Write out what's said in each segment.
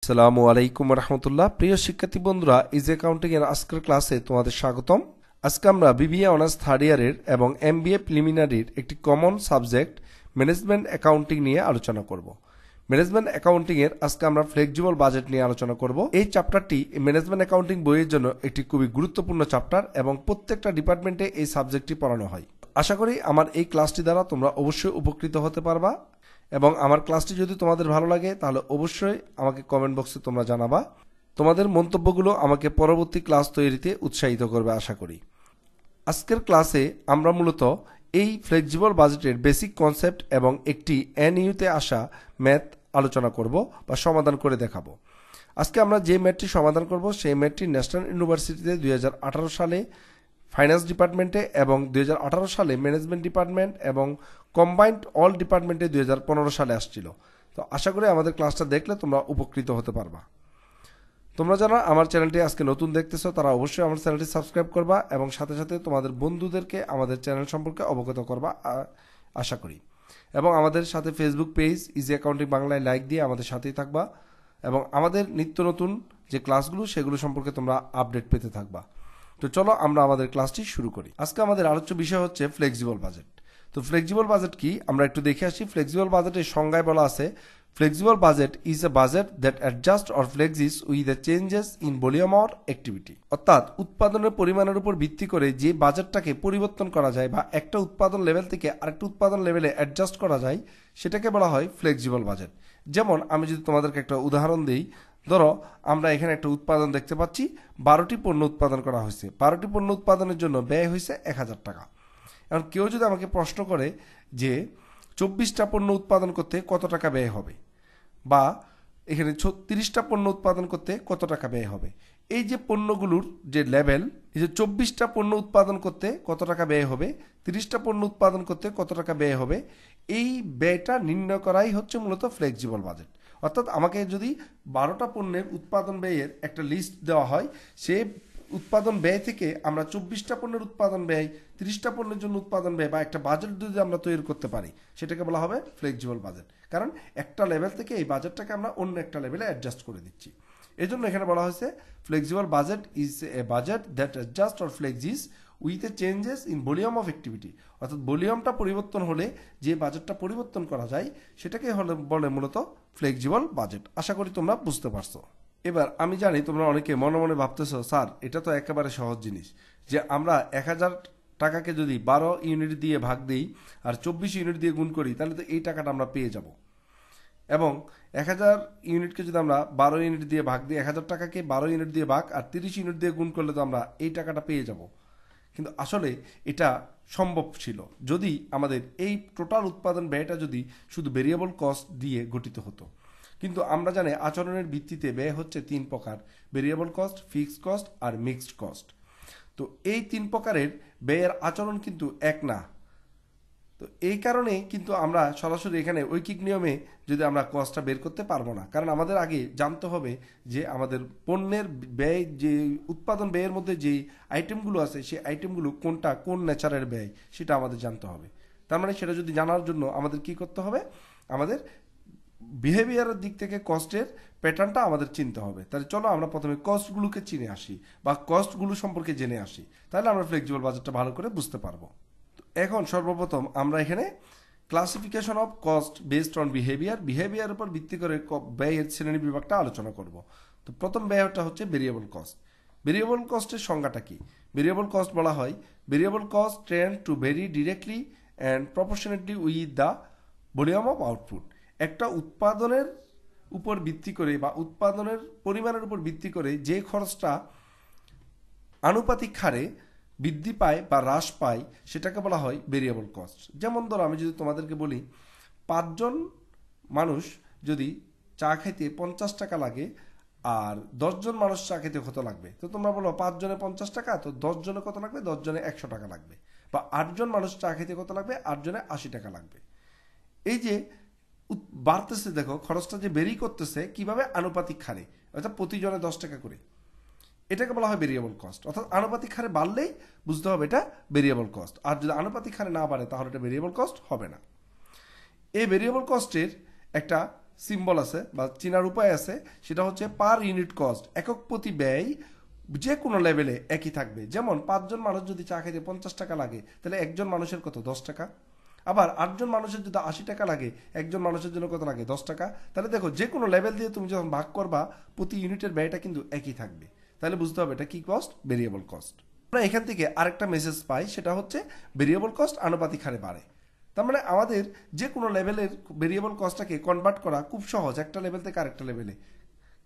আসসালামু আলাইকুম রহমতুল্লাহ। প্রিয় শিক্ষার্থী বন্ধুরা, ইজি অ্যাকাউন্টিং এর আজকের ক্লাসে তোমাদের স্বাগতম। আজকে আমরা বিবিএ অনার্স থার্ড ইয়ারের এবং এমবিএ প্রিলিমিনারির একটি কমন সাবজেক্ট ম্যানেজমেন্ট অ্যাকাউন্টিং নিয়ে আলোচনা করব। ম্যানেজমেন্ট অ্যাকাউন্টিং এর আজকে আমরা ফ্লেক্সিবল বাজেট নিয়ে আলোচনা করব। এই চ্যাপ্টারটি ম্যানেজমেন্ট অ্যাকাউন্টিং বইয়ের জন্য একটি খুবই গুরুত্বপূর্ণ চ্যাপ্টার এবং প্রত্যেকটা ডিপার্টমেন্টে এই সাবজেক্টটি পড়ানো হয়। আশা করি আমার এই ক্লাসটি দ্বারা তোমরা অবশ্যই উপকৃত হতে পারবা এবং আমার ক্লাসটি যদি তোমাদের ভালো লাগে তাহলে অবশ্যই আমাকে কমেন্ট বক্সে তোমরা জানাবা। তোমাদের মন্তব্যগুলো আমাকে পরবর্তী ক্লাস তৈরিতে উৎসাহিত করবে আশা করি। আজকের ক্লাসে আমরা মূলত এই ফ্লেক্সিবল বাজেটের বেসিক কনসেপ্ট এবং একটি এনইউতে আসা ম্যাথ আলোচনা করব বা সমাধান করে দেখাবো। আজকে আমরা যে ম্যাথটি সমাধান করব সেই ম্যাথটি ন্যাশনাল ইউনিভার্সিটিতে 2018 সালে ফাইন্যান্স ডিপার্টমেন্টে এবং 2018 সালে ম্যানেজমেন্ট ডিপার্টমেন্ট এবং কম্বাইন্ড অল ডিপার্টমেন্টে 2015 সালে আসছিল। তো আশা করি আমাদের ক্লাসটা দেখলে তোমরা উপকৃত হতে পারবা। তোমরা যারা আমার চ্যানেলটি আজকে নতুন দেখতেছো তারা অবশ্যই আমার চ্যানেলটি সাবস্ক্রাইব করবা এবং সাথে সাথে তোমাদের বন্ধুদেরকে আমাদের চ্যানেল সম্পর্কে অবগত করবা আশা করি। এবং আমাদের সাথে ফেসবুক পেজ ইজি অ্যাকাউন্টিং বাংলায় লাইক দিয়ে আমাদের সাথেই থাকবা এবং আমাদের নিত্য নতুন যে ক্লাসগুলো সেগুলো সম্পর্কে তোমরা আপডেট পেতে থাকবা। তো চলো আমরা আমাদের ক্লাসটি শুরু করি। আজকে আমাদের আলোচ্য বিষয় হচ্ছে ফ্লেক্সিবল বাজেট। তো ফ্লেক্সিবল বাজেট কি আমরা একটু দেখে আসি। ফ্লেক্সিবল বাজেটের সংজ্ঞায় বলা আছে, flexible budget is a budget that adjust or flexes with the changes in volume or activity. অর্থাৎ উৎপাদনের পরিমাণের উপর ভিত্তি করে যে বাজেটটাকে পরিবর্তন করা যায় বা একটা উৎপাদন লেভেল থেকে আরেকটা উৎপাদন লেভেলে অ্যাডজাস্ট করা যায় সেটাকে বলা হয় ফ্লেক্সিবল বাজেট। যেমন আমি যদি তোমাদেরকে একটা উদাহরণ দিই, ধরো আমরা এখানে একটা উৎপাদন দেখতে পাচ্ছি, 12টি পণ্য উৎপাদন করা হয়েছে। 12টি পণ্য উৎপাদনের জন্য ব্যয় হয়েছে 1000 টাকা। এখন কেউ যদি আমাকে প্রশ্ন করে যে 24টা পণ্য উৎপাদন করতে কত টাকা ব্যয় হবে বা এখানে 30টা পণ্য উৎপাদন করতে কত টাকা ব্যয় হবে, এই যে পণ্যগুলোর যে লেভেল, এই যে 24টা পণ্য উৎপাদন করতে কত টাকা ব্যয় হবে, 30টা পণ্য উৎপাদন করতে কত টাকা ব্যয় হবে, এই ব্যয়টা নির্ণয় করাই হচ্ছে মূলত ফ্লেক্সিবল বাজেট। অর্থাৎ আমাকে যদি 12টা পণ্যের উৎপাদন ব্যয়ের একটা লিস্ট দেওয়া হয়, সে উৎপাদন ব্যয় থেকে আমরা 24টা পণ্যের উৎপাদন ব্যয়, 30টা পণ্যের জন্য উৎপাদন ব্যয় বা একটা বাজেট যদি আমরা তৈরি করতে পারি সেটাকে বলা হবে ফ্লেক্সিবল বাজেট। কারণ একটা লেভেল থেকে এই বাজেটটাকে আমরা অন্য একটা লেভেলে অ্যাডজাস্ট করে দিচ্ছি। এই জন্য এখানে বলা হয়েছে flexible budget is a budget that adjust or flexes with a changes in volume of activity. অর্থাৎ ভলিউমটা পরিবর্তন হলে যে বাজেটটা পরিবর্তন করা যায় সেটাকে বলে মূলত ফ্লেক্সিবল বাজেট। আশা করি তোমরা বুঝতে পারছো। এবার আমি জানি তোমরা অনেকে মনে মনে ভাবতেছো, স্যার এটা তো একেবারে সহজ জিনিস যে আমরা 1000 টাকাকে যদি 12 ইউনিট দিয়ে ভাগ দিই আর 24 ইউনিট দিয়ে গুণ করি তাহলে তো এই টাকাটা আমরা পেয়ে যাব। এবং 1000 ইউনিটকে যদি আমরা 12 ইউনিট দিয়ে ভাগ দিই, 1000 টাকাকে 12 ইউনিট দিয়ে ভাগ আর 30 ইউনিট দিয়ে গুণ করলে তো আমরা এই টাকাটা পেয়ে যাব। কিন্তু আসলে এটা সম্ভব ছিল যদি আমাদের এই টোটাল উৎপাদন ব্যয়টা যদি শুধু ভেরিয়েবল কস্ট দিয়ে গঠিত হতো। কিন্তু আমরা জানি আচরণের ভিত্তিতে ব্যয় হচ্ছে 3 প্রকার, ভেরিয়েবল কস্ট, ফিক্সড কস্ট আর মিক্সড কস্ট। তো এই 3 প্রকারের ব্যয়ের আচরণ কিন্তু এক না। তো এই কারণে কিন্তু আমরা সরাসরি এখানে ঐকিক নিয়মে যদি আমরা কস্টটা বের করতে পারবো না, কারণ আমাদের আগে জানতে হবে যে আমাদের পণ্যের ব্যয়, যে উৎপাদন ব্যয়ের মধ্যে যে আইটেমগুলো আছে সেই আইটেমগুলো কোনটা কোন নেচারের ব্যয় সেটা আমাদের জানতে হবে। তার মানে সেটা যদি জানার জন্য আমাদের কি করতে হবে, আমাদের বিহেভিয়ারের দিক থেকে কস্টের প্যাটার্নটা আমাদের চিনতে হবে। তাহলে চলো আমরা প্রথমে কস্টগুলোকে চিনে আসি বা কস্টগুলো সম্পর্কে জেনে আসি, তাহলে আমরা ফ্লেক্সিবল বাজেটটা ভালো করে বুঝতে পারবো। এখন সর্বপ্রথম আমরা এখানে classification of cost based on behaviour উপর ভিত্তি করে ব্যয়ের শ্রেণী বিভাগটা আলোচনা করব। তো প্রথম ব্যয়টা হচ্ছে ভেরিয়েবল কস্ট। ভেরিয়েবল কস্টের সংজ্ঞাটা কি? ভেরিয়েবল কস্ট বলা হয় variable cost trend to vary directly and proportionately with the volume of output. একটা উৎপাদনের উপর ভিত্তি করে বা উৎপাদনের পরিমাণের উপর ভিত্তি করে যে খরচটা আনুপাতিক হারে বৃদ্ধি পায় বা হ্রাস পায় সেটাকে বলা হয় ভেরিয়েবল কস্ট। যেমন ধরো আমি যদি তোমাদেরকে বলি 5 জন মানুষ যদি চা খাইতে 50 টাকা লাগে আর 10 জন মানুষ চা খেতে কত লাগবে, তো তোমরা বলো 5 জনে 50 টাকা, তো 10 জনে কত লাগবে, 10 জনে 100 টাকা লাগবে। বা 8 জন মানুষ চা খেতে কত লাগবে, 8 জনে 80 টাকা লাগবে। এই যে বাড়তেছে, দেখো খরচটা যে বেরি করতেছে কিভাবে, আনুপাতিক হারে, অর্থাৎ প্রতি জনে 10 টাকা করে, এটাকে বলা হয় ভেরিয়েবল কস্ট। অর্থাৎ আনুপাতিক হারে বাড়লেই বুঝতে হবে এটা ভেরিয়েবল কস্ট, আর যদি আনুপাতিক হারে না বাড়ে তাহলে এটা ভেরিয়েবল কস্ট হবে না। এই ভেরিয়েবল কস্টের একটা সিম্বল আছে বা চেনার উপায় আছে, সেটা হচ্ছে পার ইউনিট কস্ট, একক প্রতি ব্যয় যে কোনো লেভেলে একই থাকবে। যেমন 5 জন মানুষ যদি চা খেতে 50 টাকা লাগে, তাহলে একজন মানুষের কত? 10 টাকা। আবার 8 জন মানুষের যদি 80 টাকা লাগে, একজন মানুষের জন্য কত লাগে? 10 টাকা। তাহলে দেখো যে কোনো লেভেল দিয়ে তুমি যখন ভাগ করবা, প্রতি ইউনিটের ব্যয়টা কিন্তু একই থাকবে। তাহলে বুঝতে হবে এটা কি কস্ট? Variable cost. আমরা এখান থেকে আরেকটা মেসেজ পাই, সেটা হচ্ছে ভেরিয়েবল কস্ট আনুপাতিক হারে বাড়ে। তার মানে আমাদের যে কোনো লেভেলের ভেরিয়েবল কস্টটাকে কনভার্ট করা খুব সহজ একটা লেভেল থেকে আরেকটা লেভেলে।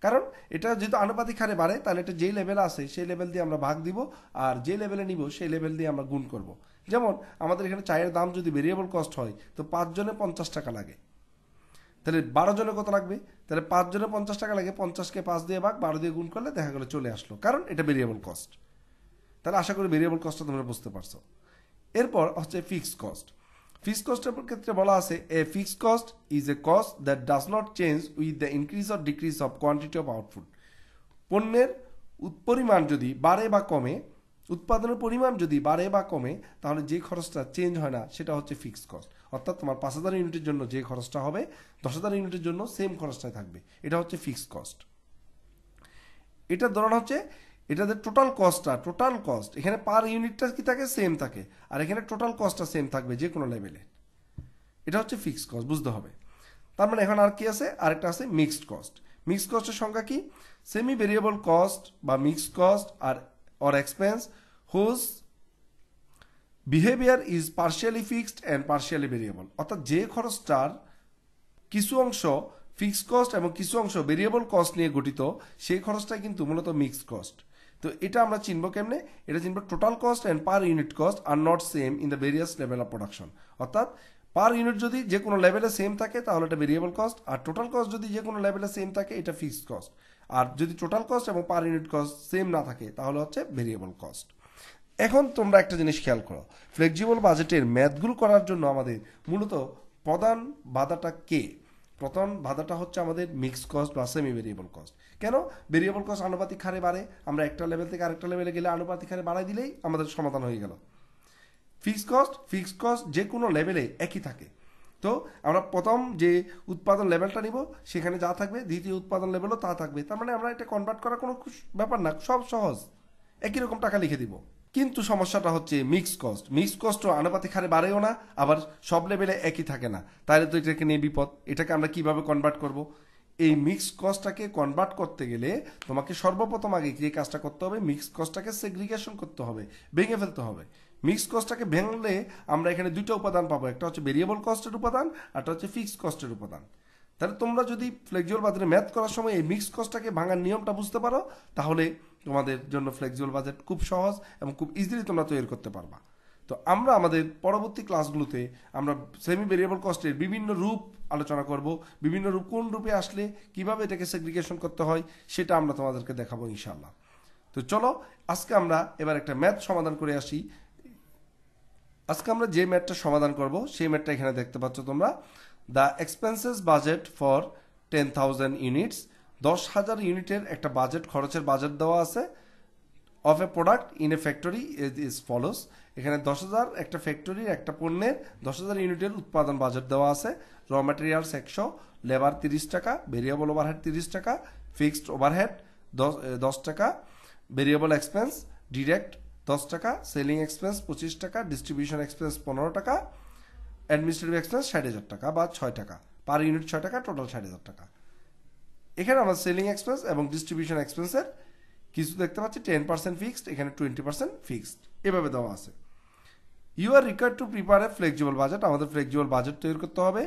কারণ এটা যেহেতু আনুপাতিক হারে বাড়ে, তাহলে এটা যেই লেভেল আছে সেই লেভেল দিয়ে আমরা ভাগ দিব, আর যে লেভেলে নিব সেই লেভেল দিয়ে আমরা গুণ করব। যেমন আমাদের এখানে চায়ের দাম যদি ভেরিয়েবল কস্ট হয়, তো 5 জনে 50 টাকা লাগে, তাহলে 12 জনে কত লাগবে? তাহলে 5 জনে 50 টাকা লাগে, 50কে 5 দিয়ে ভাগ 12 দিয়ে গুণ করলে দেখা গেল চলে আসলো, কারণ এটা ভেরিয়েবল কস্ট। তাহলে আশা করি ভেরিয়েবল কস্টটা তোমরা বুঝতে পারছো। এরপর হচ্ছে ফিক্সড কস্ট। ফিক্সড কস্টের ক্ষেত্রে বলা আছে, a fixed cost is a cost that does not change with the increase or decrease of quantity of output. পণ্যের পরিমাণ যদি বাড়ে বা কমে, উৎপাদনের পরিমাণ যদি বাড়ে বা কমে, তাহলে যে খরচটা চেঞ্জ হয় না সেটা হচ্ছে ফিক্সড কস্ট। অর্থাৎ তোমার 5000 ইউনিটের জন্য যে খরচটা হবে, 10,000 ইউনিটের জন্য সেম খরচটাই থাকবে। এটা হচ্ছে ফিক্সড কস্ট। এটার ধরন হচ্ছে, এটাদের টোটাল কস্ট এখানে পার ইউনিটটা কি থাকে? সেম থাকে। আর এখানে টোটাল কস্টটা সেম থাকবে যে কোনো লেভেলে। এটা হচ্ছে ফিক্সড কস্ট, বুঝতে হবে। তার মানে এখন আর কি আছে? আরেকটা আছে মিক্সড কস্ট। মিক্সড কস্টের সংজ্ঞা কি? সেমি ভেরিয়েবল কস্ট বা মিক্সড কস্ট আর or expense whose behaviour is partially fixed and partially variable. অর্থাৎ যে খরচটার কিছু অংশ ফিক্সড কস্ট এবং কিছু অংশ ভেরিয়েবল কস্ট নিয়ে গঠিত, সেই খরচটাই কিন্তু মূলত মিক্সড কস্ট। তো এটা আমরা চিনবো কেমনে? এটা চিনবো total cost and per unit cost are not same in the various level of production. অর্থাৎ পার ইউনিট যদি যে কোনো লেভেলে সেম থাকে তাহলে এটা ভেরিয়েবল কস্ট, আর টোটাল কস্ট যদি যে কোনো লেভেলে সেম থাকে এটা ফিক্সড কস্ট। আর যদি টোটাল কস্ট এবং পার ইউনিট কস্ট সেম না থাকে তাহলে হচ্ছে ভেরিয়েবল কস্ট। এখন তোমরা একটা জিনিস খেয়াল করো, ফ্লেক্সিবল বাজেটের ম্যাথগুলো করার জন্য আমাদের মূলত প্রধান বাধাটা কে? প্রধান বাধাটা হচ্ছে আমাদের মিক্স কস্ট বা সেমি ভেরিয়েবল কস্ট। কেন? ভেরিয়েবল কস্ট আনুপাতিক হারে বাড়ে, আমরা একটা লেভেল থেকে আরেকটা লেভেলে গেলে আনুপাতিক হারে বাড়াই দিলেই আমাদের সমাধান হয়ে গেল। ফিক্সড কস্ট যে কোনো লেভেলে একই থাকে। তো আমরা প্রথম যে উৎপাদন লেভেলটা নিব সেখানে যা থাকবে, দ্বিতীয় উৎপাদন লেভেলও তা থাকবে। তার মানে আমরা এটা কনভার্ট করা কোনো ব্যাপার না, সব সহজ, একই রকম টাকা লিখে দিব। কিন্তু সমস্যাটা হচ্ছে মিক্সড কস্টও আনুপাতিক হারে বাড়েও না, আবার সব লেভেলে একই থাকে না। তাহলে তো এটাকে নিয়ে বিপদ। এটাকে আমরা কিভাবে কনভার্ট করব? এই মিক্সড কস্টটাকে কনভার্ট করতে গেলে তোমাকে সর্বপ্রথম আগে যে কাজটা করতে হবে, মিক্সড কস্টটাকে সেগ্রিগেশন করতে হবে, ভেঙে ফেলতে হবে। মিক্সড কস্টটাকে ভেঙলে আমরা এখানে দুইটা উপাদান পাবো, একটা হচ্ছে ভেরিয়েবল কস্টের উপাদান, একটা হচ্ছে ফিক্সড কস্টের উপাদান। তাহলে তোমরা যদি ফ্লেক্সিবল বাজেটে ম্যাথ করার সময় এই মিক্সড কস্টটাকে ভাঙার নিয়মটা বুঝতে পারো, তাহলে তোমাদের জন্য ফ্লেক্সিবল বাজেট খুব সহজ এবং খুব ইজিলি তোমরা তৈরি করতে পারবা। তো আমরা আমাদের পরবর্তী ক্লাসগুলোতে আমরা সেমি ভেরিয়েবল কস্টের বিভিন্ন রূপ আলোচনা করব, বিভিন্ন রূপ কোন রূপে আসলে কিভাবে এটাকে সেগ্রিগেশন করতে হয় সেটা আমরা তোমাদেরকে দেখাবো ইনশাআল্লাহ। তো চলো আজকে আমরা এবার একটা ম্যাথ সমাধান করে আসি। আজকে আমরা যে ম্যাথটা সমাধান করব সেই ম্যাথটা এখানে দেখতে পাচ্ছ তোমরা। The expenses budget for 10,000 units, 10,000 ইউনিটের একটা বাজেট, খরচের বাজেট দেওয়া আছে। Of A product in a factory is follows. এখানে 10,000 একটা ফ্যাক্টরির একটা পণ্যের 10,000 ইউনিটের উৎপাদন বাজেট দেওয়া আছে। র ম্যাটেরিয়ালস 100, লেবার 30 টাকা, ভেরিয়েবল ওভারহেড 30 টাকা, ফিক্সড ওভারহেড 10 টাকা, ভেরিয়েবল এক্সপেন্স ডিরেক্ট 10 টাকা, সেলিং এক্সপেন্স 25 টাকা, ডিস্ট্রিবিউশন এক্সপেন্স 15 টাকা, অ্যাডমিনিস্ট্রেটিভ এক্সপেন্স 60,000 টাকা বা 6 টাকা, পার ইউনিট 6 টাকা, টোটাল 60,000 টাকা। এখানে আমরা সেলিং এক্সপেন্স এবং ডিস্ট্রিবিউশন এক্সপেন্সের কিছু দেখতে পাচ্ছি 10% ফিক্সড, এখানে 20% ফিক্সড, এভাবে দেওয়া আছে। You are required to prepare a flexible budget. আমাদের ফ্লেক্সিবল বাজেট তৈরি করতে হবে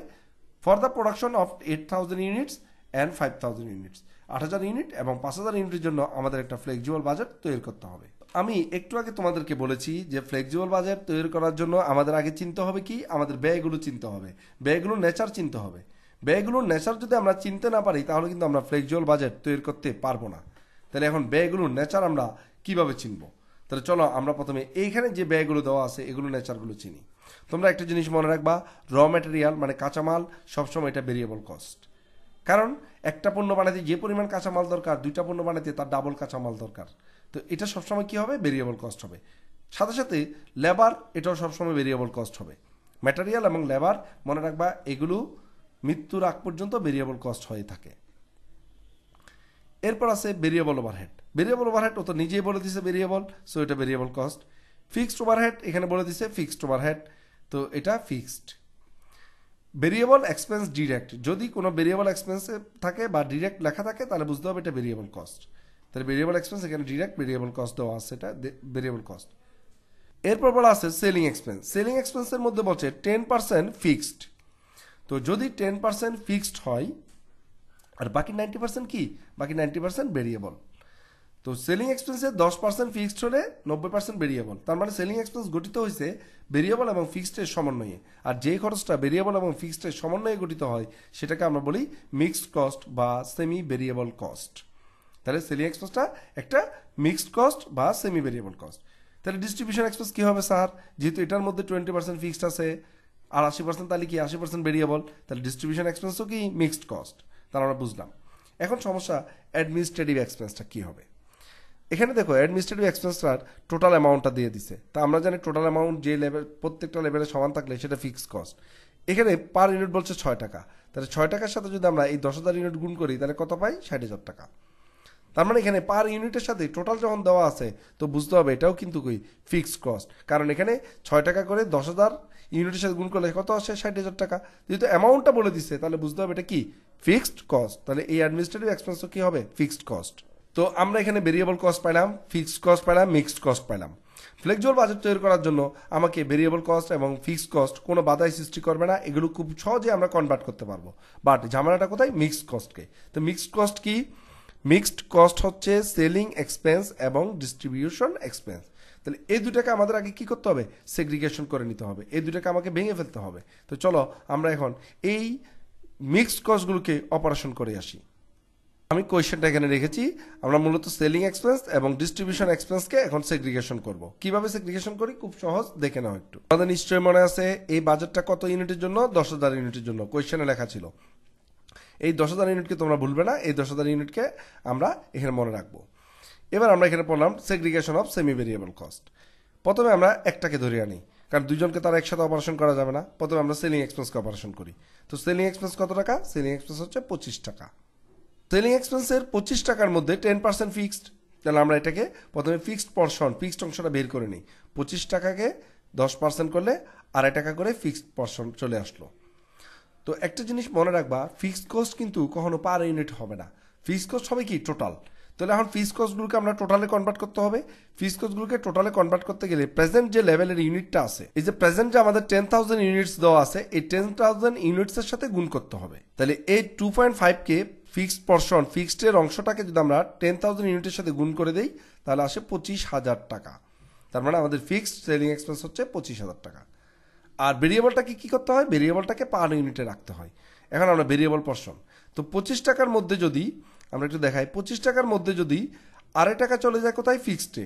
for the production of 8,000 units and 5,000 units. 8,000 unit এবং 5,000 ইউনিটের জন্য আমাদের একটা ফ্লেক্সিবল বাজেট তৈরি করতে হবে। আমি একটু আগে তোমাদেরকে বলেছি যে ফ্লেক্সিবল বাজেট তৈরি করার জন্য আমাদের আগে চিনতে হবে কি? আমাদের ব্যয়গুলো চিনতে হবে, ব্যয়গুলোর নেচার চিনতে হবে। ব্যয়গুলোর নেচার যদি আমরা চিনতে না পারি তাহলে কিন্তু আমরা ফ্লেক্সিবল বাজেট তৈরি করতে পারবো না। তাহলে এখন ব্যয়গুলোর নেচার আমরা কিভাবে চিনবো? তাহলে চলো আমরা প্রথমে এইখানে যে ব্যয়গুলো দেওয়া আছে এগুলো নেচারগুলো চিনি। তোমরা একটা জিনিস মনে রাখবা, র ম্যাটেরিয়াল মানে কাঁচামাল সবসময় এটা ভেরিয়েবল কস্ট। কারণ একটা পণ্য বানাতে যে পরিমাণ কাঁচামাল দরকার, দুইটা পণ্য বানাতে তার ডাবল কাঁচামাল দরকার। তো এটা সবসময় কি হবে? ভেরিয়েবল কস্ট হবে। সাথে সাথে লেবার, এটাও সবসময় ভেরিয়েবল কস্ট হবে। ম্যাটেরিয়াল এবং লেবার মনে রাখবা, এগুলো মৃত্যুর আগ পর্যন্ত ভেরিয়েবল কস্ট হয়ে থাকে। এরপর আছে ভেরিয়েবল ওভারহেড। ভেরিয়েবল ওভারহেড ও তো নিজেই বলে দিছে ভেরিয়েবল, সো এটা ভেরিয়েবল কস্ট। ফিক্সড ওভারহেড এখানে বলে দিছে ফিক্সড ওভারহেড, তো এটা ফিক্সড। ভেরিয়েবল এক্সপেন্স ডিরেক্ট, যদি কোনো ভেরিয়েবল এক্সপেন্স থাকে বা ডিরেক্ট লেখা থাকে তাহলে বুঝতে হবে এটা ভেরিয়েবল কস্ট। তাহলে ভেরিয়েবল এক্সপেন্স এখানে ডিরেক্ট ভেরিয়েবল কস্ট দেওয়া আছে, এটা ভেরিয়েবল কস্ট। এরপর বলা আছে সেলিং এক্সপেন্স। সেলিং এক্সপেন্সের মধ্যে বলছে 10% ফিক্সড। তো যদি 10% ফিক্সড হয় আর বাকি 90% কি, বাকি 90% ভেরিয়েবল। তো সেলিং এক্সপেন্সের 10% ফিক্সড হলে 90% ভেরিয়েবল। তার মানে সেলিং এক্সপেন্স গঠিত হয়েছে ভেরিয়েবল এবং ফিক্সডের সমন্বয়ে। আর যে খরচটা ভেরিয়েবল এবং ফিক্সডের সমন্বয়ে গঠিত হয় সেটাকে আমরা বলি মিক্সড কস্ট বা সেমি ভেরিয়েবল কস্ট। তাহলে সেলিং এক্সপেন্সটা একটা মিক্সড কস্ট বা সেমি ভেরিয়েবল কস্ট। তাহলে ডিস্ট্রিবিউশন এক্সপেন্স কি হবে স্যার, যেহেতু এটার মধ্যে 20% ফিক্সড আছে আর 80% তাহলে কি 80% ভেরিয়েবল, তাহলে ডিস্ট্রিবিউশন এক্সপেন্সও কি মিক্সড কস্ট, তাহলে আমরা বুঝলাম। এখন সমস্যা অ্যাডমিনিস্ট্রেটিভ এক্সপেন্সটা কি হবে। এখানে দেখো অ্যাডমিনিস্ট্রেটিভ এক্সপেন্সটার টোটাল অ্যামাউন্টটা দিয়ে দিছে। তা আমরা জানি টোটাল অ্যামাউন্ট যে লেভেল প্রত্যেকটা লেভেলে সমান থাকলে সেটা ফিক্সড কস্ট। এখানে পার ইউনিট বলছে 6 টাকা, তাহলে 6 টাকার সাথে যদি আমরা এই 10,000 ইউনিট গুণ করি তাহলে কত পাই, 60,000 টাকা। তার মানে এখানে পার ইউনিটের সাথে টোটাল যখন দেওয়া আছে তো বুঝতে হবে এটাও কিন্তু কি ফিক্সড কস্ট, কারণ এখানে 6 টাকা করে 10,000 ইউনিটের সাথে গুণ করলে কত আসে, 60,000 টাকা। যেহেতু অ্যামাউন্টটা বলে দিচ্ছে তাহলে বুঝতে হবে এটা কি ফিক্সড কস্ট, তাহলে এই অ্যাডমিনিস্ট্রেটিভ এক্সপেন্সও কি হবে ফিক্সড কস্ট। তো আমরা এখানে ভেরিয়েবল কস্ট পাইলাম, ফিক্সড কস্ট পাইলাম, মিক্সড কস্ট পাইলাম। ফ্লেক্সিবল বাজেট তৈরি করার জন্য আমাকে ভেরিয়েবল কস্ট এবং ফিক্সড কস্ট কোনো বাধাই সৃষ্টি করবে না, এগুলো খুব সহজে আমরা কনভার্ট করতে পারবো। বাট ঝামেলাটা কোথায়, মিক্সড কস্টকে। তো মিক্সড কস্ট কি, মিক্সড কস্ট হচ্ছে সেলিং এক্সপেন্স এবং ডিস্ট্রিবিউশন এক্সপেন্স। তাহলে এই দুটাকে আমাদের আগে কি করতে হবে, সেগ্রিগেশন করে নিতে হবে, এই দুটাকে আমাকে ভেঙে ফেলতে হবে। তো চলো আমরা এখন এই মিক্সড কস্টগুলোকে অপারেশন করে আসি। আমি কোয়েশ্চেনটা এখানে রেখেছি, আমরা মূলত সেলিং এক্সপেন্স এবং ডিস্ট্রিবিউশন এক্সপেন্সকে এখন সেগ্রিগেশন করব। কিভাবে সেগ্রিগেশন করি খুব সহজ, দেখে নাও একটু। আমাদের নিশ্চয়ই মনে আছে এই বাজেটটা কত ইউনিটের জন্য, 10,000 ইউনিটের জন্য কোয়েশ্চেনে লেখা ছিল। এই 10,000 ইউনিটকে তোমরা ভুলবে না, এই 10,000 ইউনিটকে আমরা এখানে মনে রাখবো। এবার আমরা এখানে পড়লাম segregation of semi variable cost. প্রথমে আমরা একটাকে ধরে আনি, কারণ দুজনকে তার একসাথে অপারেশন করা যাবে না। প্রথমে আমরা সেলিং এক্সপেন্সকে অপারেশন করি। তো সেলিং এক্সপেন্স কত টাকা, সেলিং এক্সপেন্স হচ্ছে 25 টাকা। সেলিং এক্সপেন্সের 25 টাকার মধ্যে 10% ফিক্সড, তাহলে আমরা এটাকে প্রথমে ফিক্সড পর্শন, ফিক্সড অংশটা বের করে নিই। 25 টাকাকে 10% করলে 2.5 টাকা করে ফিক্সড পর্শন চলে আসলো। তো একটা জিনিস মনে রাখবা, ফিক্সড কস্ট কিন্তু কখনো পার ইউনিট হবে না, ফিক্সড কস্ট হবে কি টোটাল। তাহলে এখন ফিক্সড কস্টগুলোকে আমরা টোটালে কনভার্ট করতে হবে। ফিক্সড কস্টগুলোকে টোটালে কনভার্ট করতে গেলে প্রেজেন্ট যে লেভেলের ইউনিটটা আছে, এই যে প্রেজেন্ট যে আমাদের 10,000 ইউনিটস দেওয়া আছে, এই 10,000 ইউনিটসের সাথে গুণ করতে হবে। তাহলে এই 2.5কে ফিক্সড পর্শন, ফিক্সডের অংশটাকে যদি আমরা 10,000 ইউনিটের সাথে গুণ করে দেই তাহলে আসে 25,000 টাকা। তার মানে আমাদের ফিক্সড সেলিং এক্সপেন্স হচ্ছে 25,000 টাকা। আর ভেরিয়েবলটাকে কি করতে হয়, ভেরিয়েবলটাকে পার ইউনিটে রাখতে হয়। এখন আমরা ভেরিয়েবল পর্শন, তো 25 টাকার মধ্যে যদি আমরা একটু দেখাই, 25 টাকার মধ্যে যদি 2.5 টাকা চলে যায় কোথায়, ফিক্সডে,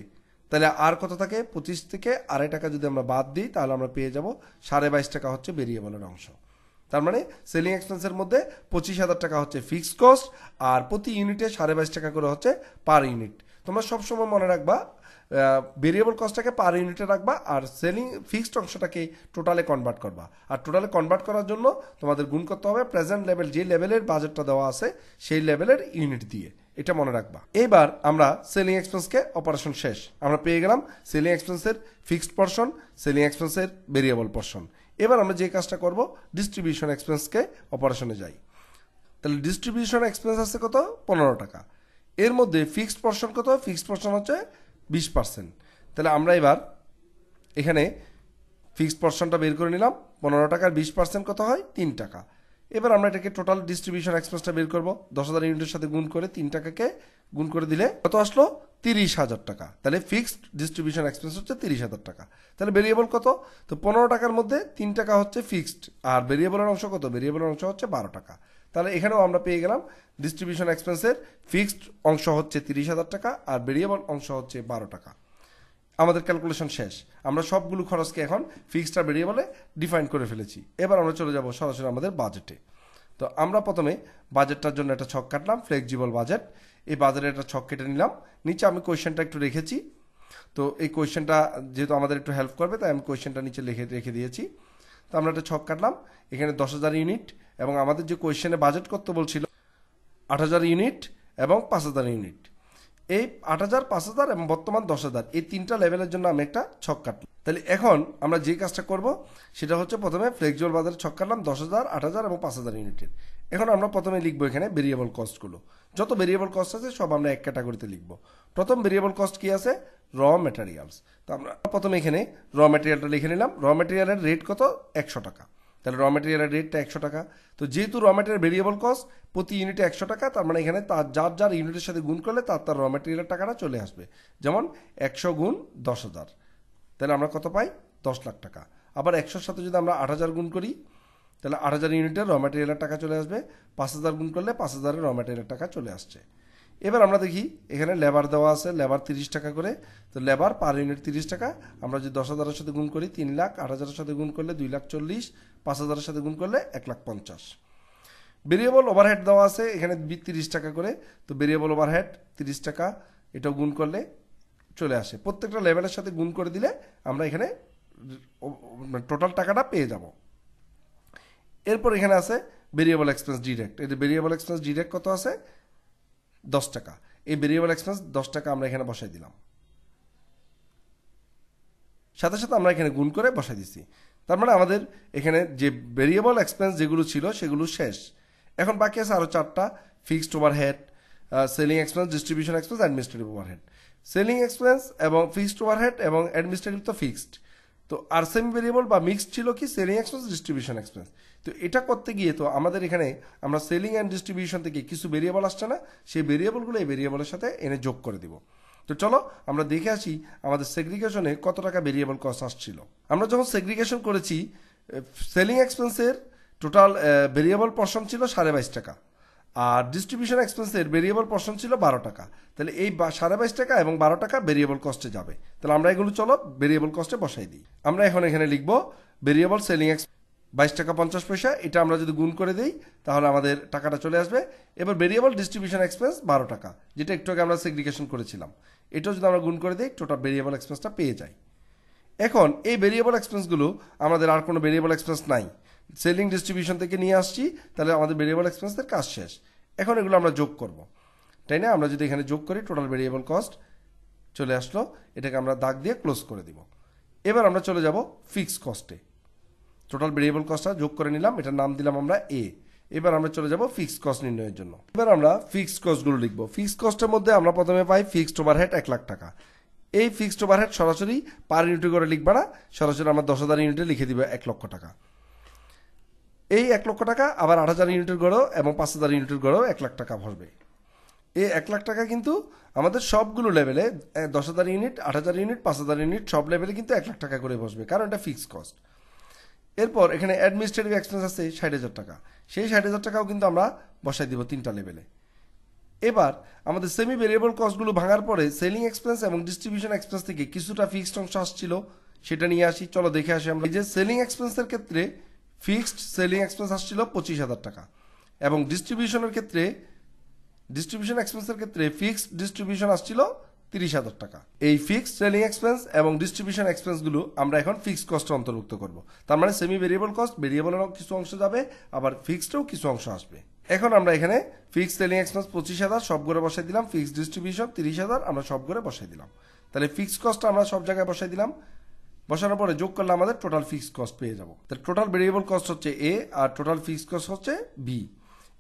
তাহলে আর কত থাকে, 25 থেকে 2.5 টাকা যদি আমরা বাদ দিই তাহলে আমরা পেয়ে যাব 22.5 টাকা হচ্ছে ভেরিয়েবলের অংশ। তার মানে সেলিং এক্সপেন্সের মধ্যে 25,000 টাকা হচ্ছে ফিক্সড কস্ট, আর প্রতি ইউনিটে 22.5 টাকা করে হচ্ছে পার ইউনিট। তোমরা সবসময় মনে রাখবা ভেরিয়েবল কস্টটাকে পার ইউনিটে রাখবা, আর সেলিং ফিক্সড অংশটাকে টোটালে কনভার্ট করবা। আর টোটালে কনভার্ট করার জন্য তোমাদের গুণ করতে হবে প্রেজেন্ট লেভেল, যে লেভেলের বাজেটটা দেওয়া আছে সেই লেভেলের ইউনিট দিয়ে, এটা মনে রাখবা। এবার আমরা সেলিং এক্সপেন্সকে অপারেশন শেষ, আমরা পেয়ে গেলাম সেলিং এক্সপেন্সের ফিক্সড পর্শন, সেলিং এক্সপেন্সের ভেরিয়েবল পর্শন। এবার আমরা যে কাজটা করব, ডিস্ট্রিবিউশন এক্সপেন্সকে অপারেশনে যাই। তাহলে ডিস্ট্রিবিউশন এক্সপেন্স আছে কত, 15 টাকা। এর মধ্যে ফিক্সড পর্শন কত, ফিক্সড পর্শন হচ্ছে 20%। তাহলে আমরা এবার এখানে ফিক্সড পর্শনটা বের করে নিলাম, 15 টাকার 20% কত হয়, 3 টাকা। এবার আমরা এটাকে টোটাল ডিস্ট্রিবিউশন এক্সপেন্সটা বের করব, 10,000 ইউনিটের সাথে গুণ করে 3 টাকাকে গুণ করে দিলে কত আসলো, 30,000 টাকা। তাহলে ফিক্সড ডিস্ট্রিবিউশন এক্সপেন্স হচ্ছে 30,000 টাকা। তাহলে ভেরিয়েবল কত, তো 15 টাকার মধ্যে 3 টাকা হচ্ছে ফিক্সড, আর ভেরিয়েবলের অংশ কত, ভেরিয়েবলের অংশ হচ্ছে 12 টাকা। তাহলে এখানেও আমরা পেয়ে গেলাম ডিস্ট্রিবিউশন এক্সপেন্সের ফিক্সড অংশ হচ্ছে 30,000 টাকা আর ভেরিয়েবল অংশ হচ্ছে 12 টাকা। আমাদের ক্যালকুলেশন শেষ, আমরা সবগুলো খরচকে এখন ফিক্সড আর ভেরিয়েবলে ডিফাইন করে ফেলেছি। এবার আমরা চলে যাব সরাসরি আমাদের বাজেটে। তো আমরা প্রথমে বাজেটটার জন্য একটা ছক কাটলাম, ফ্লেক্সিবল বাজেট। এই বাজেটের একটা ছক কেটে নিলাম, নিচে আমি কোয়েশ্চেনটা একটু রেখেছি। তো এই কোয়েশ্চেনটা যেহেতু আমাদের একটু হেল্প করবে তাই আমি কোয়েশ্চেনটা নিচে রেখে দিয়েছি। তো আমরা একটা ছক কাটলাম, এখানে 10,000 ইউনিট এবং আমাদের যে কোয়েশ্চেনে বাজেট করতে বলছিল 8,000 ইউনিট এবং 5,000 ইউনিট। এই 8,000, 5,000 এবং বর্তমান 10,000 এই তিনটা লেভেলের জন্য আমি একটা ছক কাটলাম। তাহলে এখন আমরা যে কাজটা করব সেটা হচ্ছে প্রথমে ফ্লেক্সিবল বাজারে ছক কাটলাম 10,000, 8,000 এবং 5,000 ইউনিটের। এখন আমরা প্রথমে লিখবো এখানে ভেরিয়েবল কস্টগুলো, যত ভেরিয়েবল কস্ট আছে সব আমরা এক ক্যাটাগরিতে লিখবো। প্রথম ভেরিয়েবল কস্ট কি আছে? র ম্যাটেরিয়ালস। তো আমরা প্রথমে এখানে র ম্যাটেরিয়ালটা লিখে নিলাম। র ম্যাটেরিয়ালের রেট কত? 100 টাকা। তাহলে র ম্যাটেরিয়ালের রেটটা 100 টাকা। তো যেহেতু র ম্যাটেরিয়াল ভেরিয়েবল কস্ট প্রতি ইউনিটে 100 টাকা, তার মানে এখানে তার যার ইউনিটের সাথে গুণ করলে তার র ম্যাটেরিয়ালের টাকাটা চলে আসবে। যেমন 100 গুণ 10,000, তাহলে আমরা কত পাই? 10 লাখ টাকা। আবার 100-র সাথে যদি আমরা 8,000 গুণ করি তাহলে 8,000 ইউনিটের র ম্যাটেরিয়ালের টাকা চলে আসবে। 5,000 গুণ করলে 5,000 র ম্যাটেরিয়ালের টাকা চলে আসছে। এবার আমরা দেখি এখানে লেবার দেওয়া আছে, লেবার 30 টাকা করে। তো লেবার পার ইউনিট 30 টাকা। আমরা যদি 10,000-এর সাথে গুণ করি 3 লাখ, 8,000-এর সাথে গুণ করলে 2,40,000, 5,000-এর সাথে গুণ করলে 1,50,000। ভেরিয়েবল ওভারহেড দেওয়া আছে এখানে 30 টাকা করে। তো ভেরিয়েবল ওভারহেড 30 টাকা, এটাও গুণ করলে চলে আসে। প্রত্যেকটা লেভেলের সাথে গুণ করে দিলে আমরা এখানে টোটাল টাকাটা পেয়ে যাব। এরপর এখানে আছে ভেরিয়েবল এক্সপেন্স ডিরেক্ট। এই ভেরিয়েবল এক্সপেন্স ডিরেক্ট কত আছে? 10 টাকা। এই ভেরিয়েবল এক্সপেন্স 10 টাকা আমরা এখানে বসাই দিলাম, সাথে সাথে আমরা এখানে গুণ করে বসাই দিচ্ছি। তার মানে আমাদের এখানে যে ভেরিয়েবল এক্সপেন্স যেগুলো ছিল সেগুলো শেষ। এখন বাকি আছে আরও 4টা: fixed overhead, selling expense, distribution expense, administrative overhead. Selling expense এবং ফিক্সড ওভারহেড এবং অ্যাডমিনিস্ট্রেটিভ তো ফিক্সড। তো আর সেমি ভেরিয়েবল বা মিক্সড ছিল কি? Selling expense, distribution expense. তো এটা করতে গিয়ে তো আমাদের এখানে আমরা সেলিং অ্যান্ড ডিস্ট্রিবিউশন থেকে কিছু ভেরিয়েবল আসছে না, সেই ভেরিয়েবলগুলো এই ভেরিয়েবলের সাথে এনে যোগ করে দিব। তো চলো আমরা দেখে আসি আমাদের সেগ্রিগেশনে কত টাকা ভেরিয়েবল কস্ট আসছিল। আমরা যখন সেগ্রিগেশন করেছি সেলিং এক্সপেন্সের টোটাল ভেরিয়েবল পোরশন ছিল 22.5 টাকা, আর ডিস্ট্রিবিউশন এক্সপেন্সের ভেরিয়েবল পোরশন ছিল 12 টাকা। তাহলে এই 22.5 টাকা এবং 12 টাকা ভেরিয়েবল কস্টে যাবে। তাহলে আমরা এগুলো চলো ভেরিয়েবল কস্টে বসাই দিই। আমরা এখন এখানে লিখব ভেরিয়েবল সেলিং এক্সপেন্স 22 টাকা 50 পয়সা। এটা আমরা যদি গুণ করে দিই তাহলে আমাদের টাকাটা চলে আসবে। এবার ভেরিয়েবল ডিস্ট্রিবিউশন এক্সপেন্স 12 টাকা, যেটা একটু আগে আমরা সেগ্রিগেশন করেছিলাম, এটাও যদি আমরা গুণ করে দিই টোটাল ভেরিয়েবল এক্সপেন্সটা পেয়ে যাই। এখন এই ভেরিয়েবল এক্সপেন্সগুলো আমাদের আর কোনো ভেরিয়েবল এক্সপেন্স নাই, সেলিং ডিস্ট্রিবিউশন থেকে নিয়ে আসছি, তাহলে আমাদের ভেরিয়েবল এক্সপেন্সের কাজ শেষ। এখন এগুলো আমরা যোগ করব, তাই না? আমরা যদি এখানে যোগ করি টোটাল ভেরিয়েবল কস্ট চলে আসলো, এটাকে আমরা দাগ দিয়ে ক্লোজ করে দিব। এবার আমরা চলে যাব ফিক্সড কস্টে। টোটাল ভেরিয়েবল কস্টটা যোগ করে নিলাম, এটার নাম দিলাম আমরা এ। এবার আমরা চলে যাব ফিক্সড কস্ট নির্ণয়ের জন্য। এবার আমরা ফিক্সড কস্টগুলো লিখব। ফিক্সড কস্টের মধ্যে আমরা প্রথমে পাই ফিক্সড ওভারহেড 1 লাখ টাকা। এই ফিক্সড ওভারহেড সরাসরি পার ইউনিটে করে লিখবা না, সরাসরি আমরা 10,000 ইউনিটে লিখে দিব 1 লক্ষ টাকা। এই 1 লক্ষ টাকা আবার 8,000 ইউনিটের গড়েও এবং 5,000 ইউনিটের গড়েও 1 লাখ টাকা ভরবে। এই 1 লাখ টাকা কিন্তু আমাদের সবগুলো লেভেলে 10,000 ইউনিট, 8,000 ইউনিট, 5,000 ইউনিট সব লেভেলে কিন্তু 1 লাখ টাকা করে বসবে, কারণ এটা ফিক্সড কস্ট। এরপর এখানে অ্যাডমিনিস্ট্রেটিভ এক্সপেন্স আছে 60,000 টাকা। সেই 60,000 টাকাও কিন্তু আমরা বসাই দিব 3টা লেভেলে। এবার আমাদের সেমি ভেরিয়েবল কস্টগুলো ভাঙার পরে সেলিং এক্সপেন্স এবং ডিস্ট্রিবিউশন এক্সপেন্স থেকে কিছুটা ফিক্সড অংশ আসছিল, সেটা নিয়ে আসি। চলো দেখে আসি আমরা। এই যে সেলিং এক্সপেন্সের ক্ষেত্রে ফিক্সড সেলিং এক্সপেন্স আসছিল 25,000 টাকা এবং ডিস্ট্রিবিউশন এক্সপেন্সের ক্ষেত্রে ফিক্সড ডিস্ট্রিবিউশন আসছিল 30,000 টাকা। এই ফিক্সড সেলিং এক্সপেন্স এবং ডিস্ট্রিবিউশন এক্সপেন্সগুলো আমরা এখন ফিক্সড কস্টে অন্তর্ভুক্ত করব। তার মানে সেমি ভেরিয়েবল কস্ট ভেরিয়েবলেরও কিছু অংশ যাবে, আবার ফিক্সডেও কিছু অংশ আসবে। এখন আমরা এখানে ফিক্সড সেলিং এক্সপেন্স 25,000 সব করে বসাই দিলাম, ফিক্সড ডিস্ট্রিবিউশন 30,000 আমরা সব করে বসাই দিলাম। তাহলে ফিক্সড কস্টটা আমরা সব জায়গায় বসাই দিলাম। বসানোর পরে যোগ করলে আমাদের টোটাল ফিক্সড কস্ট পেয়ে যাব। তাহলে টোটাল ভেরিয়েবল কস্ট হচ্ছে এ আর টোটাল ফিক্সড কস্ট হচ্ছে বি।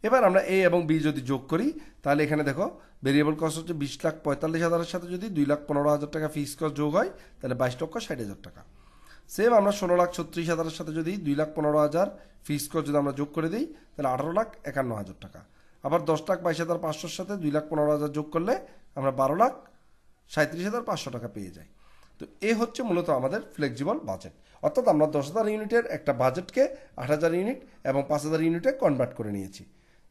এবার আমরা এ এবং বি যদি যোগ করি তাহলে এখানে দেখো ভেরিয়েবল কস্ট হচ্ছে 20,45,000-এর সাথে যদি 2,15,000 টাকা ফিক্সড কস্ট যোগ হয় তাহলে 22,60,000 টাকা। সেম আমরা 16,36,000-এর সাথে যদি 2,15,000 ফিক্সড কস্ট যদি আমরা যোগ করে দিই তাহলে 18,51,000 টাকা। আবার 10,22,500-এর সাথে 2,15,000 যোগ করলে আমরা 12,37,500 টাকা পেয়ে যাই। তো এ হচ্ছে মূলত আমাদের ফ্লেক্সিবল বাজেট, অর্থাৎ আমরা 10,000 ইউনিটের একটা বাজেটকে 8,000 ইউনিট এবং 5,000 ইউনিটে কনভার্ট করে নিয়েছি।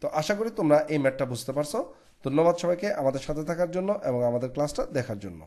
তো আশা করি তোমরা এই ম্যাথটা বুঝতে পারছো। ধন্যবাদ সবাইকে আমাদের সাথে থাকার জন্য এবং আমাদের ক্লাসটা দেখার জন্য।